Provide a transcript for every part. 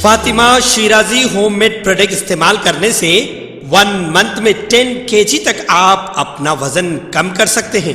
Fatima Shirazi home made product استعمال کرنے سے 1 منتھ میں 10 kg تک آپ اپنا وزن کم کر سکتے ہیں۔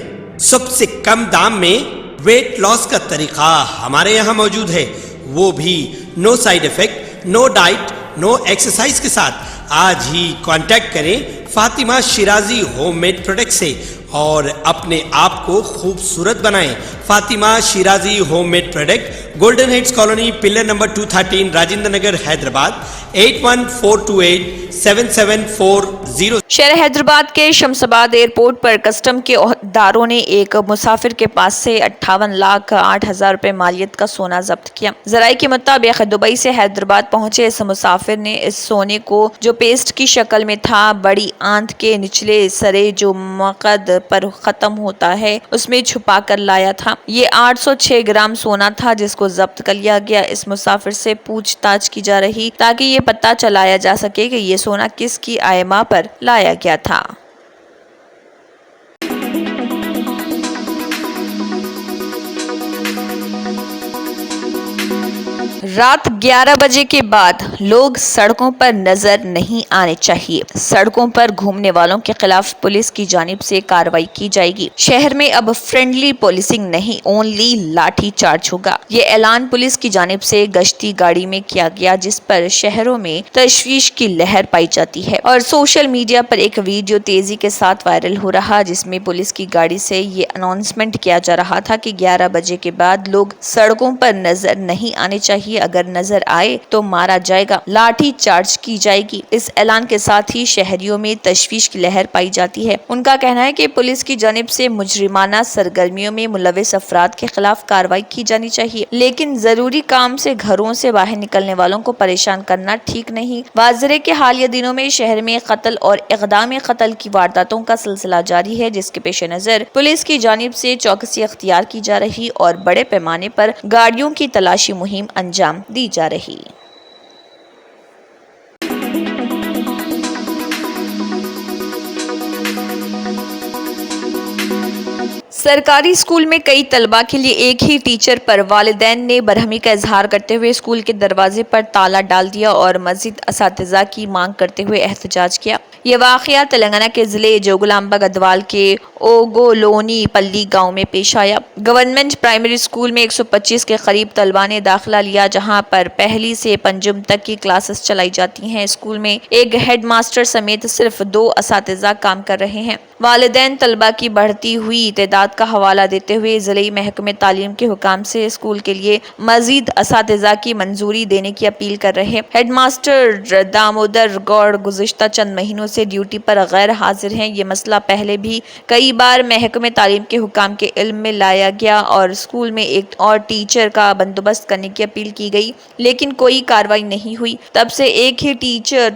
سب سے کم دام میں ویٹ لاس کا طریقہ ہمارے یہاں موجود ہے، وہ بھی no side effect, no diet, no exercise کے ساتھ۔ آج ہی کانٹیکٹ کریں Fatima Shirazi home made product سے اور اپنے آپ کو خوبصورت بنائیں۔ Fatima Shirazi home made product, golden heights colony, pillar number 213، Rajendra Nagar, Hyderabad, 8142877440۔ شہر حیدرآباد کے شمس آباد ایئرپورٹ پر کسٹم کے عہدیداروں نے ایک مسافر کے پاس سے 58,08,000 روپے مالیت کا سونا ضبط کیا۔ ذرائع کے مطابق دبئی سے حیدرآباد پہنچے اس مسافر نے اس سونے کو، جو پیسٹ کی شکل میں تھا، بڑی آنت کے نچلے سرے جو مقد پر ختم ہوتا ہے اس میں چھپا کر لایا تھا۔ یہ 806 گرام سونا تھا جس کو ضبط کر لیا گیا۔ اس مسافر سے پوچھ تاچھ کی جا رہی تاکہ یہ پتہ چلایا جا سکے کہ یہ سونا کس کی آئمہ پر لایا گیا تھا۔ رات 11 بجے کے بعد لوگ سڑکوں پر نظر نہیں آنے چاہیے۔ سڑکوں پر گھومنے والوں کے خلاف پولیس کی جانب سے کارروائی کی جائے گی۔ شہر میں اب فرینڈلی پولیسنگ نہیں، اونلی لاٹھی چارج ہوگا۔ یہ اعلان پولیس کی جانب سے گشتی گاڑی میں کیا گیا، جس پر شہروں میں تشویش کی لہر پائی جاتی ہے اور سوشل میڈیا پر ایک ویڈیو تیزی کے ساتھ وائرل ہو رہا، جس میں پولیس کی گاڑی سے یہ اناؤنسمنٹ کیا جا رہا تھا کہ 11 بجے کے بعد لوگ سڑکوں پر نظر نہیں آنے چاہیے، اگر نظر آئے تو مارا جائے گا، لاٹھی چارج کی جائے گی۔ اس اعلان کے ساتھ ہی شہریوں میں تشویش کی لہر پائی جاتی ہے۔ ان کا کہنا ہے کہ پولیس کی جانب سے مجرمانہ سرگرمیوں میں ملوث افراد کے خلاف کارروائی کی جانی چاہیے، لیکن ضروری کام سے گھروں سے باہر نکلنے والوں کو پریشان کرنا ٹھیک نہیں۔ واضح ہے کہ حالیہ دنوں میں شہر میں قتل اور اقدام قتل کی وارداتوں کا سلسلہ جاری ہے، جس کے پیش نظر پولیس کی جانب سے چوکسی اختیار کی جا رہی اور بڑے پیمانے پر گاڑیوں کی تلاشی مہم انجام دی جا رہی۔ سرکاری اسکول میں کئی طلباء کے لیے ایک ہی ٹیچر پر والدین نے برہمی کا اظہار کرتے ہوئے اسکول کے دروازے پر تالا ڈال دیا اور مزید اساتذہ کی مانگ کرتے ہوئے احتجاج کیا۔ یہ واقعہ تلنگانہ کے ضلع جوگلامبا گدوال کے اوگولونی پلی گاؤں میں پیش آیا۔ گورنمنٹ پرائمری اسکول میں 125 کے قریب طلباء نے داخلہ لیا، جہاں پر پہلی سے پنجم تک کی کلاسز چلائی جاتی ہیں۔ اسکول میں ایک ہیڈ ماسٹر سمیت صرف 2 اساتذہ کام کر رہے ہیں۔ والدین طلباء کی بڑھتی ہوئی تعداد کا حوالہ دیتے ہوئے ضلعی محکمہ تعلیم کے حکام سے اسکول کے لیے مزید اساتذہ کی منظوری دینے کی اپیل کر رہے ہیں۔ ہیڈ ماسٹر دامودر گوڑ گزشتہ چند مہینوں سے ڈیوٹی پر غیر حاضر ہیں۔ یہ مسئلہ پہلے بھی کئی بار محکمہ تعلیم کے حکام کے علم میں لایا گیا اور اسکول میں ایک اور ٹیچر کا بندوبست کرنے کی اپیل کی گئی، لیکن کوئی کارروائی نہیں ہوئی۔ تب سے ایک ہی ٹیچر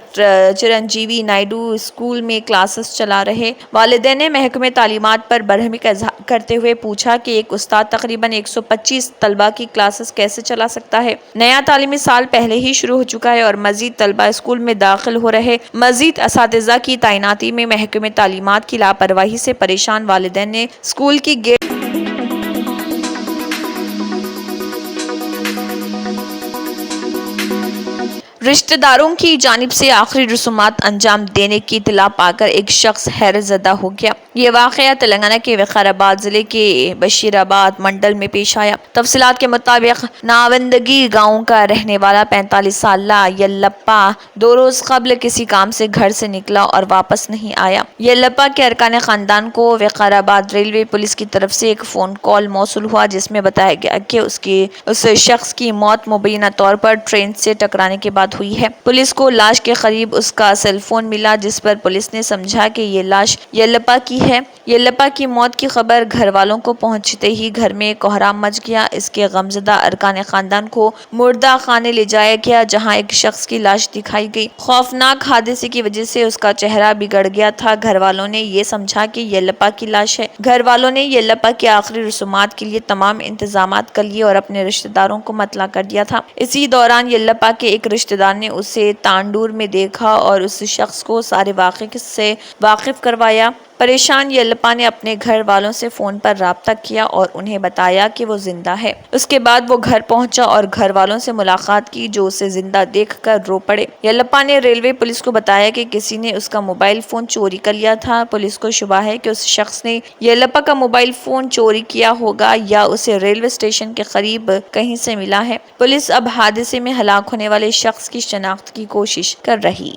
چرنجیوی نائیڈو اسکول میں کلاسز چلا رہے۔ والدین نے محکمہ تعلیمات پر برہمی کا اظہار کرتے ہوئے پوچھا کہ ایک استاد تقریباً 125 طلباء کی کلاسز کیسے چلا سکتا ہے؟ نیا تعلیمی سال پہلے ہی شروع ہو چکا ہے اور مزید طلباء اسکول میں داخل ہو رہے۔ مزید اساتذہ کی تعیناتی میں محکمہ تعلیمات کی لاپرواہی سے پریشان والدین نے اسکول کی گیٹ رشتہ داروں کی جانب سے آخری رسومات انجام دینے کی اطلاع پا کر ایک شخص حیرت زدہ ہو گیا۔ یہ واقعہ تلنگانہ کے وقار آباد ضلع کے بشیر آباد منڈل میں پیش آیا۔ تفصیلات کے مطابق ناوندگی گاؤں کا رہنے والا 45 سالہ یلپا 2 روز قبل کسی کام سے گھر سے نکلا اور واپس نہیں آیا۔ یلپا کے ارکان خاندان کو وقار آباد ریلوے پولیس کی طرف سے ایک فون کال موصول ہوا، جس میں بتایا گیا کہ اس شخص کی موت مبینہ طور پر ٹرین سے ٹکرانے کے بعد ہوئی ہے۔ پولیس کو لاش کے قریب اس کا سیل فون ملا، جس پر پولیس نے سمجھا کہ یہ لاش یلپا کی ہے۔ یلپا کی موت کی خبر گھر والوں کو پہنچتے ہی گھر میں کوہرام مچ گیا۔ اس کے غمزدہ ارکان خاندان کو مردہ خانے لے جایا گیا، جہاں ایک شخص کی لاش دکھائی گئی۔ خوفناک حادثے کی وجہ سے اس کا چہرہ بگڑ گیا تھا۔ گھر والوں نے یہ سمجھا کہ یلپا کی لاش ہے۔ گھر والوں نے یلپا کی آخری رسومات کے لیے تمام انتظامات کر لیے اور اپنے رشتہ داروں کو مطلع کر دیا تھا۔ اسی دوران یلپا کے ایک رشتہ دار نے اسے تانڈور میں دیکھا اور اس شخص کو سارے واقعے سے واقف کروایا۔ پریشان یلپا نے اپنے گھر والوں سے فون پر رابطہ کیا اور انہیں بتایا کہ وہ زندہ ہے۔ اس کے بعد وہ گھر پہنچا اور گھر والوں سے ملاقات کی جو اسے زندہ دیکھ کر رو پڑے۔ یلپا نے ریلوے پولیس کو بتایا کہ کسی نے اس کا موبائل فون چوری کر لیا تھا۔ پولیس کو شبہ ہے کہ اس شخص نے یلپا کا موبائل فون چوری کیا ہوگا یا اسے ریلوے اسٹیشن کے قریب کہیں سے ملا ہے۔ پولیس اب حادثے میں ہلاک ہونے والے شخص کی شناخت کی کوشش کر رہی۔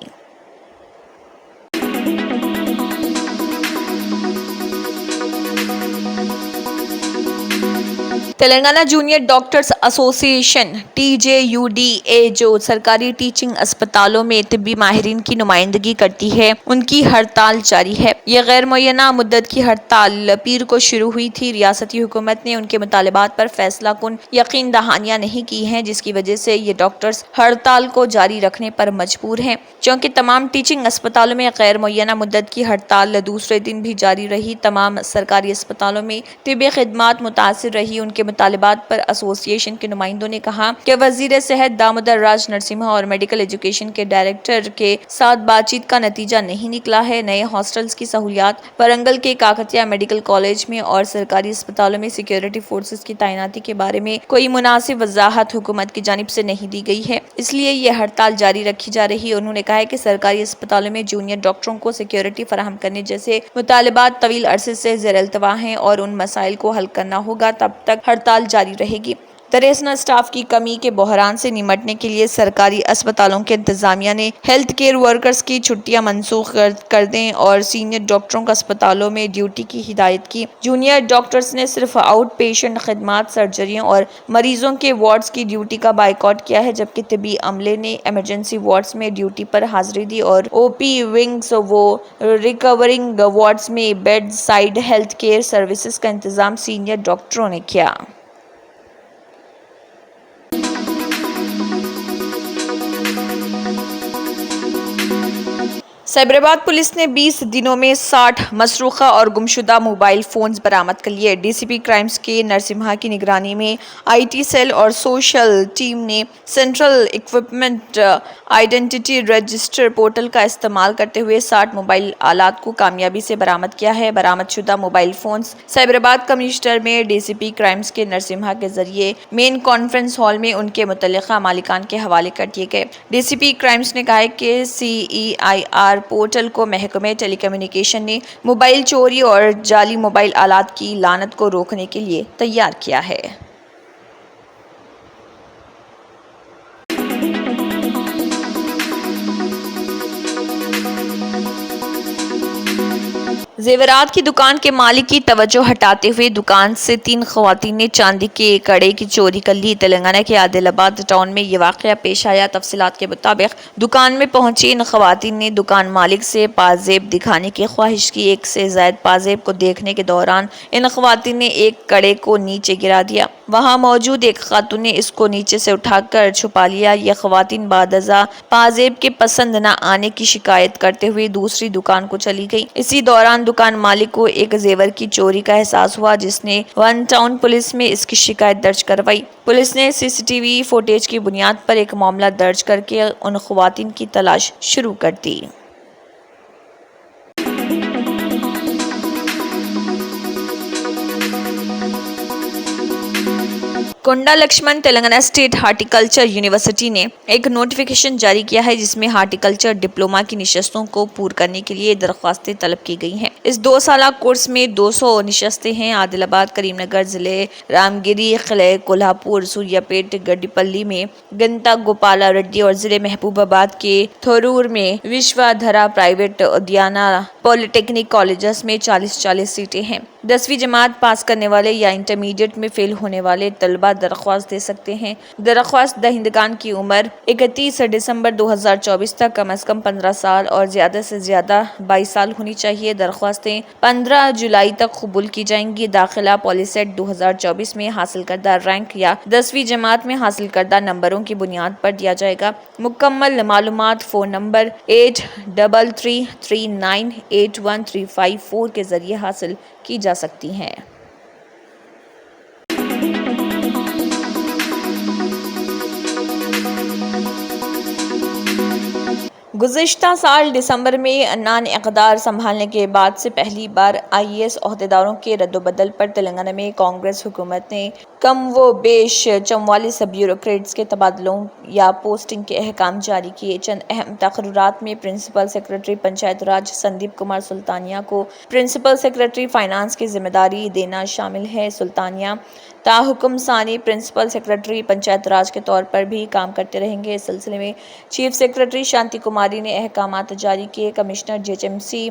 تلنگانہ جونیئر ڈاکٹرز ایسوسی ایشن TJUDA جو سرکاری ٹیچنگ اسپتالوں میں طبی ماہرین کی نمائندگی کرتی ہے ان کی ہڑتال جاری ہے۔ یہ غیر معینہ مدت کی ہڑتال پیر کو شروع ہوئی تھی۔ ریاستی حکومت نے ان کے مطالبات پر فیصلہ کن یقین دہانیاں نہیں کی ہیں جس کی وجہ سے یہ ڈاکٹرز ہڑتال کو جاری رکھنے پر مجبور ہیں۔ چونکہ تمام ٹیچنگ اسپتالوں میں غیر معینہ مدت کی ہڑتال دوسرے دن بھی جاری رہی، تمام سرکاری اسپتالوں میں طبی خدمات متاثر رہی۔ ان کے مطالبات پر ایسوسی ایشن کے نمائندوں نے کہا کہ وزیر صحت دامودر راج نرسمہا اور میڈیکل ایجوکیشن کے ڈائریکٹر کے ساتھ بات چیت کا نتیجہ نہیں نکلا ہے۔ نئے ہاسٹلز کی سہولیات، ورنگل کے کاکتیہ میڈیکل کالج میں اور سرکاری اسپتالوں میں سیکیورٹی فورسز کی تعیناتی کے بارے میں کوئی مناسب وضاحت حکومت کی جانب سے نہیں دی گئی ہے، اس لیے یہ ہڑتال جاری رکھی جا رہی ہے۔ انہوں نے کہا کہ سرکاری اسپتالوں میں جونیئر ڈاکٹروں کو سیکیورٹی فراہم کرنے جیسے مطالبات طویل عرصے سے زیر التوا ہیں اور ان مسائل کو حل کرنا ہوگا، تب تک ہڑتال جاری رہے گی۔ درسنا اسٹاف کی کمی کے بحران سے نمٹنے کے لیے سرکاری اسپتالوں کے انتظامیہ نے ہیلتھ کیئر ورکرز کی چھٹیاں منسوخ کر دیں اور سینئر ڈاکٹروں کو اسپتالوں میں ڈیوٹی کی ہدایت کی۔ جونیئر ڈاکٹرز نے صرف آؤٹ پیشنٹ خدمات، سرجریوں اور مریضوں کے وارڈز کی ڈیوٹی کا بائیکاٹ کیا ہے، جبکہ طبی عملے نے ایمرجنسی وارڈز میں ڈیوٹی پر حاضری دی اور OP ونگز و ریکورنگ وارڈز میں bed side health care services کا انتظام سینئر ڈاکٹروں نے کیا۔ سائبرآباد پولیس نے 20 دنوں میں 60 مسروقہ اور گمشدہ موبائل فونز برآمد کر لیے۔ DCP کرائمز کے نرسمہا کی نگرانی میں IT سیل اور سوشل ٹیم نے central equipment identity register portal کا استعمال کرتے ہوئے 60 موبائل آلات کو کامیابی سے برآمد کیا ہے۔ برآمد شدہ موبائل فونز سائبرآباد کمشنر میں DCP کرائمز کے نرسمہا کے ذریعے مین کانفرنس ہال میں ان کے متعلقہ مالکان کے حوالے کر دیے گئے۔ DCP کرائمز نے کہا کہ CEIR پورٹل کو محکمہ ٹیلی کمیونیکیشن نے موبائل چوری اور جعلی موبائل آلات کی لعنت کو روکنے کے لیے تیار کیا ہے۔ زیورات کی دکان کے مالک کی توجہ ہٹاتے ہوئے دکان سے 3 خواتین نے چاندی کے کڑے کی چوری کر لی۔ تلنگانہ کے عادل آباد ٹاؤن میں یہ واقعہ پیش آیا۔ تفصیلات کے مطابق دکان میں پہنچی ان خواتین نے دکان مالک سے پازیب دکھانے کی خواہش کی۔ ایک سے زائد پازیب کو دیکھنے کے دوران ان خواتین نے ایک کڑے کو نیچے گرا دیا۔ وہاں موجود ایک خاتون نے اس کو نیچے سے اٹھا کر چھپا لیا۔ یہ خواتین بعد ازاں پازیب کے پسند نہ آنے کی شکایت کرتے ہوئے دوسری دکان کو چلی گئی۔ اسی دوران دکان مالک کو ایک زیور کی چوری کا احساس ہوا، جس نے ون ٹاؤن پولیس میں اس کی شکایت درج کروائی۔ پولیس نے CCTV فوٹیج کی بنیاد پر ایک معاملہ درج کر کے ان خواتین کی تلاش شروع کر دی۔ Konda Laxman Telangana state horticulture university نے ایک نوٹیفیکیشن جاری کیا ہے جس میں ہارٹیکلچر ڈپلوما کی نشستوں کو پور کرنے کے لیے درخواستیں طلب کی گئی ہیں۔ اس 2 سالہ کورس میں 200 نشستیں ہیں۔ عادل آباد، کریم نگر ضلع رام گیری، قلعہ کولہاپور، سوریا پیٹ، گڈی پلی میں گنتا گوپالا ریڈی اور ضلع محبوب آباد کے تھورور میں وشوا دھرا پرائیویٹ ادیانہ پولی ٹیکنک کالجز میں 40 سیٹیں ہیں۔ 10ویں جماعت پاس کرنے والے یا انٹرمیڈیٹ میں فیل ہونے والے طلبہ درخواست دے سکتے ہیں۔ درخواست دہندگان کی عمر 31 دسمبر 2024 تک کم از کم 15 سال اور زیادہ سے زیادہ 22 سال ہونی چاہیے۔ درخواستیں 15 جولائی تک قبول کی جائیں گی۔ داخلہ پولی سیٹ 2024 میں حاصل کردہ رینک یا 10ویں جماعت میں حاصل کردہ نمبروں کی بنیاد پر دیا جائے گا۔ مکمل معلومات فون نمبر 8333981354 کے ذریعے حاصل کی جا سکتی ہیں۔ گزشتہ سال دسمبر میں انان اقتدار سنبھالنے کے بعد سے پہلی بار IAS عہدیداروں کے رد و بدل پر تلنگانہ میں کانگریس حکومت نے کم و بیش 44 سب بیوروکریٹس کے تبادلوں یا پوسٹنگ کے احکام جاری کیے۔ چند اہم تقررات میں پرنسپل سیکرٹری پنچایت راج سندیپ کمار سلطانیہ کو پرنسپل سیکرٹری فائنانس کی ذمہ داری دینا شامل ہے۔ سلطانیہ تاحکم ثانی پرنسپل سیکرٹری پنچایت راج کے طور پر بھی کام کرتے رہیں گے۔ اس سلسلے میں چیف سیکرٹری شانتی کماری نے احکامات جاری کیے۔ کمشنر JHMC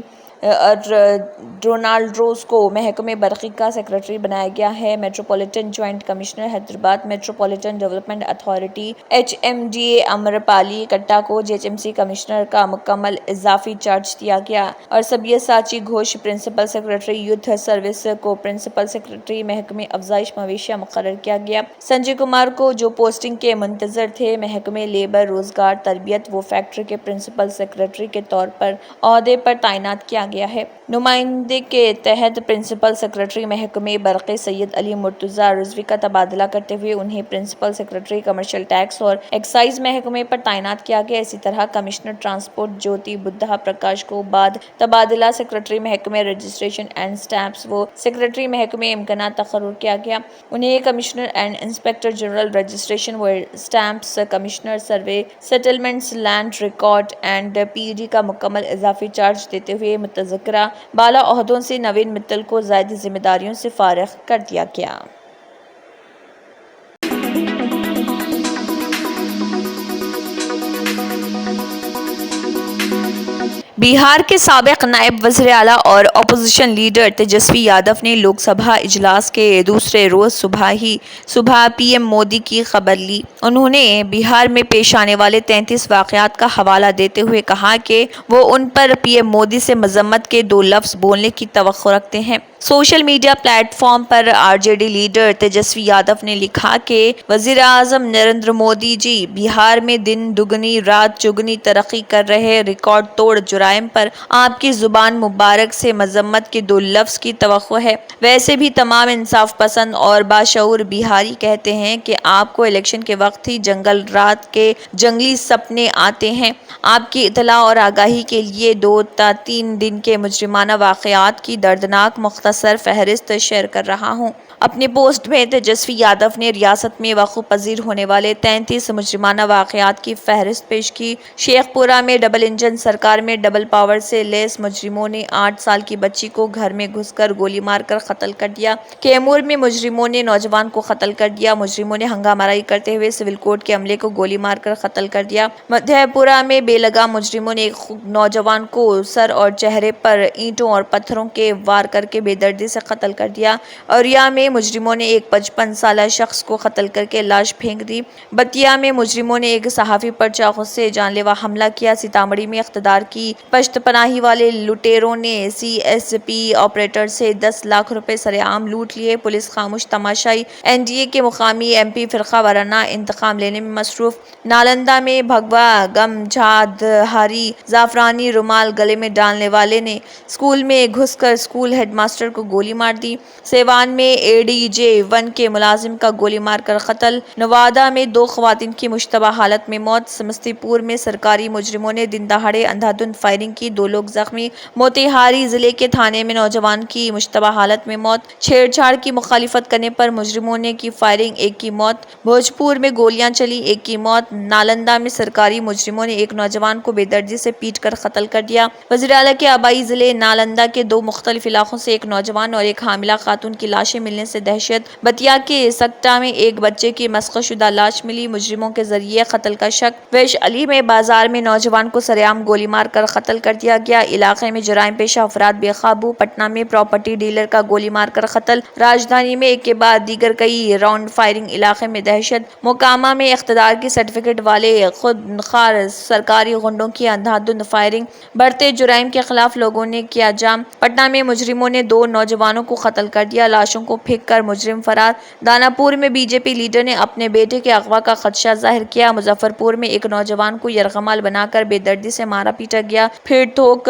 ڈونالڈ روز کو محکمہ برقی کا سیکرٹری بنایا گیا ہے۔ Metropolitan joint commissioner Hyderabad metropolitan development authority HMDA Amrapali کٹا کو JHMC کمشنر کا مکمل اضافی چارج دیا گیا اور Sabyasachi Ghosh principal secretary youth service کو پرنسپل سیکرٹری محکمہ افزائش مویشیاں مقرر کیا گیا۔ سنجے کمار کو جو پوسٹنگ کے منتظر تھے، محکمہ لیبر، روزگار، تربیت و فیکٹری کے پرنسپل سیکرٹری کے طور پر عہدے پر تعینات کیا گیا ہے۔ نمائندے کے تحت پرنسپل سیکرٹری محکمہ برقی سید علی مرتضی رضوی کا تبادلہ کرتے ہوئے انہیں پرنسپل سیکرٹری کمرشل ٹیکس اور ایکسائز محکمے پر تعینات کیا گیا۔ اسی طرح کمشنر ٹرانسپورٹ جیوتی بدھا پرکاش کو بعد تبادلہ سیکرٹری محکمہ رجسٹریشن اینڈ اسٹیمپس و سیکرٹری محکمہ امکانات تقرر کیا گیا۔ انہیں commissioner and inspector general registration و stamps, commissioner survey settlements, land record and PD کا مکمل اضافی چارج دیتے ہوئے متذکرہ بالا عہدوں سے نوین متل کو زائد ذمہ داریوں سے فارغ کر دیا گیا۔ بہار کے سابق نائب وزیر اعلیٰ اور اپوزیشن لیڈر تیجسوی یادو نے لوک سبھا اجلاس کے دوسرے روز صبح PM مودی کی خبر لی۔ انہوں نے بہار میں پیش آنے والے 33 واقعات کا حوالہ دیتے ہوئے کہا کہ وہ ان پر PM مودی سے مذمت کے 2 لفظ بولنے کی توقع رکھتے ہیں۔ سوشل میڈیا پلیٹ فارم پر RJD لیڈر تیجسوی یادو نے لکھا کہ وزیر اعظم نریندر مودی جی بہار میں دن دگنی رات چگنی ترقی کر رہے ریکارڈ توڑ جرائم پر آپ کی زبان مبارک سے مذمت کے 2 لفظ کی توقع ہے۔ ویسے بھی تمام انصاف پسند اور باشعور بہاری کہتے ہیں کہ آپ کو الیکشن کے وقت ہی جنگل رات کے جنگلی سپنے آتے ہیں۔ آپ کی اطلاع اور آگاہی کے لیے 2 تا 3 دن کے مجرمانہ واقعات کی دردناک مختصر فہرست شیئر کر رہا ہوں۔ اپنی پوسٹ میں تیجسوی یادو نے ریاست میں وقوع پذیر ہونے والے 33 مجرمانہ واقعات کی فہرست پیش کی۔ شیخ پورہ میں ڈبل انجن سرکار میں ڈبل پاور سے لیس مجرموں نے 8 سال کی بچی کو گھر میں گھس کر گولی مار کر قتل کر دیا۔ کیمور میں مجرموں نے نوجوان کو قتل کر دیا۔ مجرموں نے ہنگامہ آرائی کرتے ہوئے سول کوڈ کے عملے کو گولی مار کر قتل کر دیا۔ مدھیہ پورہ میں بے لگام مجرموں نے ایک نوجوان کو سر اور چہرے پر اینٹوں اور پتھروں کے وار کر کے بے دردی سے قتل کر دیا۔ اوریا میں مجرموں نے ایک 55 سالہ شخص کو قتل کر کے لاش پھینک دی۔ بتیا میں مجرموں نے ایک صحافی پر چاقو سے جان لیوا حملہ کیا۔ سیتامڑھی میں اقتدار کی پشت پناہی والے لٹیروں نے CSP آپریٹر سے 10 لاکھ روپے سرعام لوٹ لیے۔ پولیس خاموش تماشائی، NDA کے مقامی MP فرقہ وارانہ انتقام لینے میں مصروف۔ نالندہ میں بھگوا گمچھا دھاری زعفرانی رومال گلے میں ڈالنے والے نے اسکول میں گھس کر اسکول ہیڈ ماسٹر کو گولی مار دی۔ سیوان میں ADJ-1 کے ملازم کا گولی مار کر قتل۔ نوادہ میں 2 خواتین کی مشتبہ حالت میں موت۔ سمستی پور میں سرکاری مجرموں نے دن دہاڑے اندھا دھند فائرنگ کی، 2 لوگ زخمی۔ موتیہاری ضلع کے تھانے میں نوجوان کی مشتبہ حالت میں موت۔ چھیڑ چھاڑ کی مخالفت کرنے پر مجرموں نے کی فائرنگ، 1 کی موت۔ بھوجپور میں گولیاں چلی، 1 کی موت۔ نالندہ میں سرکاری مجرموں نے ایک نوجوان کو بے دردی سے پیٹ کر قتل کر دیا۔ وزیر اعلیٰ کے آبائی ضلع نالندہ کے 2 مختلف علاقوں سے ایک نوجوان اور ایک حاملہ خاتون کی لاشیں ملنے سے دہشت۔ بتیا کے سکٹا میں ایک بچے کی مسخ شدہ لاش ملی، مجرموں کے ذریعے قتل کا شک۔ ویش علی میں بازار میں نوجوان کو سرعام گولی مار کر قتل کر دیا گیا، علاقے میں جرائم پیشہ افراد بے قابو۔ پٹنہ میں پراپرٹی ڈیلر کا گولی مار کر قتل، راجدھانی میں ایک کے بعد دیگر کئی راؤنڈ فائرنگ، علاقے میں دہشت۔ موکاما میں اقتدار کی سرٹیفکیٹ والے خودکار سرکاری غنڈوں کی اندھا دھند فائرنگ، بڑھتے جرائم کے خلاف لوگوں نے کیا جام۔ پٹنہ میں مجرموں نے 2 نوجوانوں کو قتل کر دیا، لاشوں کو پھینک کر مجرم فرار۔ داناپور میں BJP لیڈر نے اپنے بیٹے کے اغوا کا خدشہ ظاہر کیا۔ مظفر پور میں ایک نوجوان کو یرغمال بنا کر بے دردی سے مارا پیٹا گیا، پھر تھوک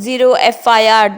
0 FIR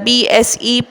BSE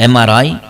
MRI,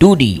2D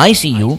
ICU